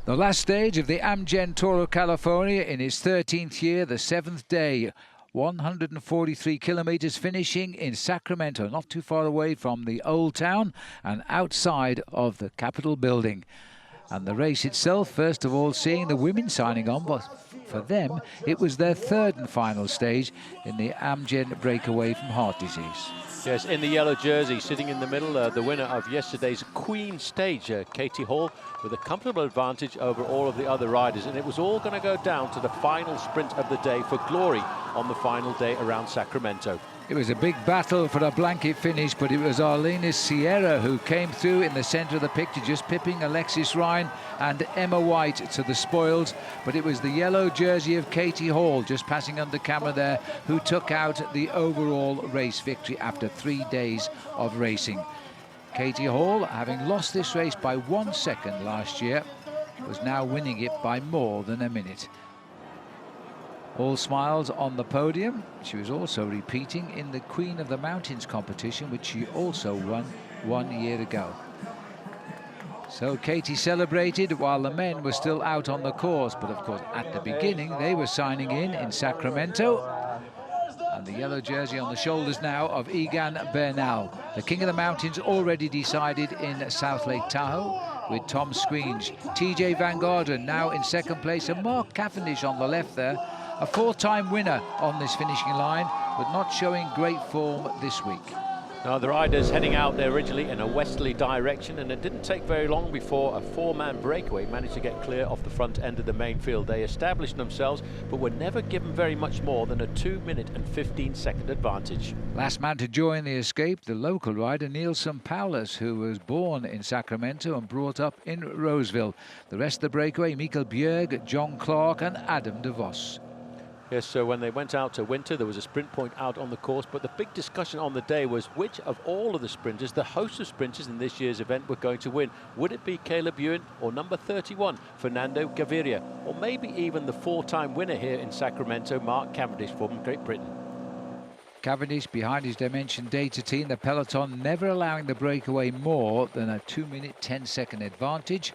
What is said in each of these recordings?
The last stage of the Amgen Tour of California in its 13th year, the 7th day. 143 kilometers, finishing in Sacramento, not too far away from the Old Town and outside of the Capitol building. And the race itself, first of all, seeing the women signing on, but for them, it was their third and final stage in the Amgen breakaway from heart disease. Yes, in the yellow jersey, sitting in the middle, the winner of yesterday's Queen stage, Katie Hall, with a comfortable advantage over all of the other riders. And it was all going to go down to the final sprint of the day for glory on the final day around Sacramento. It was a big battle for a blanket finish, but it was Arlenis Sierra who came through in the centre of the picture, just pipping Alexis Ryan and Emma White to the spoils. But it was the yellow jersey of Katie Hall, just passing under camera there, who took out the overall race victory after 3 days of racing. Katie Hall, having lost this race by 1 second last year, was now winning it by more than a minute. All smiles on the podium. She was also repeating in the Queen of the Mountains competition, which she also won 1 year ago. So Katie celebrated while the men were still out on the course, but of course at the beginning they were signing in Sacramento. And the yellow jersey on the shoulders now of Egan Bernal. The King of the Mountains already decided in South Lake Tahoe with Tom Squeenge. TJ Van Garderen now in second place, and Mark Cavendish on the left there. A four-time winner on this finishing line, but not showing great form this week. Now the riders heading out there originally in a westerly direction, and it didn't take very long before a four-man breakaway managed to get clear off the front end of the main field. They established themselves, but were never given very much more than a 2-minute and 15-second advantage. Last man to join the escape, the local rider Nielsen Paulus, who was born in Sacramento and brought up in Roseville. The rest of the breakaway, Michael Bjerg, John Clark and Adam de Vos. Yes, so when they went out to winter, there was a sprint point out on the course, but the big discussion on the day was which of all of the sprinters, the host of sprinters in this year's event, were going to win. Would it be Caleb Ewan or number 31, Fernando Gaviria, or maybe even the four-time winner here in Sacramento, Mark Cavendish from Great Britain? Cavendish behind his Dimension Data team, the peloton never allowing the breakaway more than a 2-minute 10-second advantage.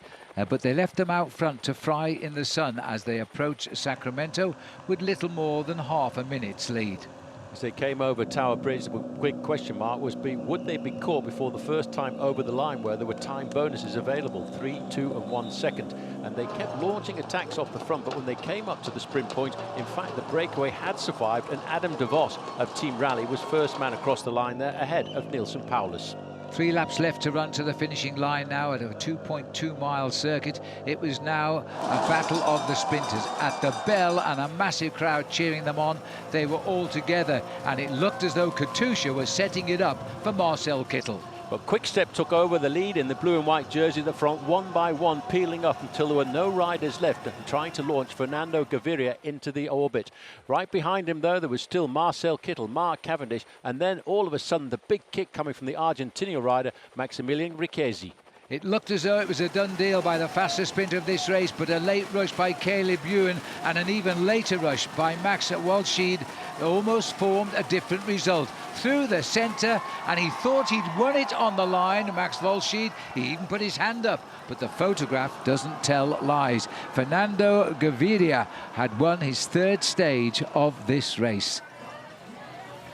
But they left them out front to fry in the sun as they approached Sacramento with little more than half a minute's lead. As they came over Tower Bridge, the quick question mark was would they be caught before the first time over the line, where there were time bonuses available, 3, 2 and 1 second. And they kept launching attacks off the front, but when they came up to the sprint point, in fact the breakaway had survived, and Adam de Vos of Team Rally was first man across the line there, ahead of Nielsen Paulus. 3 laps left to run to the finishing line now at a 2.2-mile circuit. It was now a battle of the sprinters at the bell, and a massive crowd cheering them on. They were all together, and it looked as though Katusha was setting it up for Marcel Kittel. But Quick-Step took over the lead in the blue and white jersey at the front, one by one, peeling up until there were no riders left and trying to launch Fernando Gaviria into the orbit. Right behind him, though, there was still Marcel Kittel, Mark Cavendish, and then all of a sudden the big kick coming from the Argentinian rider, Maximilian Riquezi. It looked as though it was a done deal by the fastest sprinter of this race, but a late rush by Caleb Ewan and an even later rush by Max Walscheid almost formed a different result. Through the centre, and he thought he'd won it on the line, Max Walscheid. He even put his hand up, but the photograph doesn't tell lies. Fernando Gaviria had won his third stage of this race.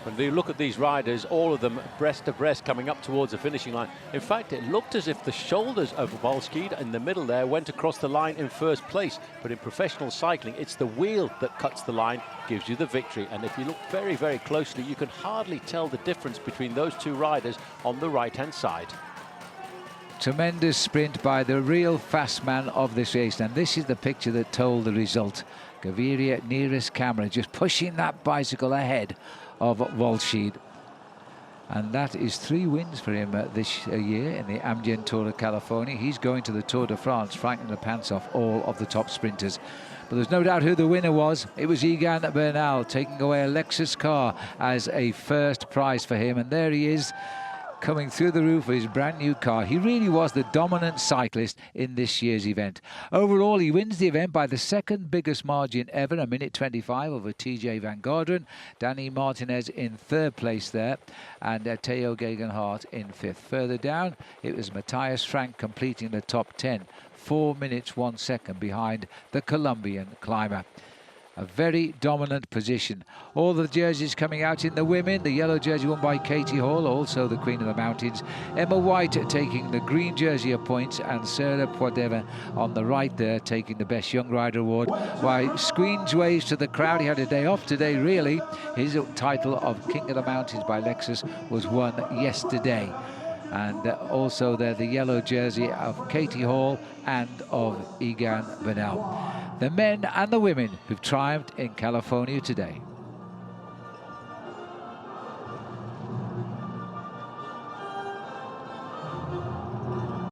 When you look at these riders, all of them breast to breast coming up towards the finishing line. In fact, it looked as if the shoulders of Walscheid in the middle there went across the line in first place. But in professional cycling, it's the wheel that cuts the line, gives you the victory. And if you look very, very closely, you can hardly tell the difference between those two riders on the right-hand side. Tremendous sprint by the real fast man of this race, and this is the picture that told the result. Gaviria nearest camera, just pushing that bicycle ahead of Walscheid. And that is 3 wins for him this year in the Amgen Tour of California. He's going to the Tour de France, frightening the pants off all of the top sprinters. But there's no doubt who the winner was. It was Egan Bernal, taking away a Lexus car as a first prize for him. And there he is, coming through the roof of his brand new car. He really was the dominant cyclist in this year's event. Overall, he wins the event by the second biggest margin ever, a minute 25 over TJ Van Garderen. Danny Martinez in third place there, and Theo Gegenhardt in fifth. Further down, it was Matthias Frank completing the top 10, 4 minutes 1 second behind the Colombian climber. A very dominant position. All the jerseys coming out in the women. The yellow jersey won by Katie Hall, also the Queen of the Mountains. Emma White taking the green jersey of points, and Sarah Poideva on the right there taking the Best Young Rider award. While Squeens waves to the crowd. He had a day off today, really. His title of King of the Mountains by Lexus was won yesterday. And also there, the yellow jersey of Katie Hall and of Egan Bernal. The men and the women who've triumphed in California today.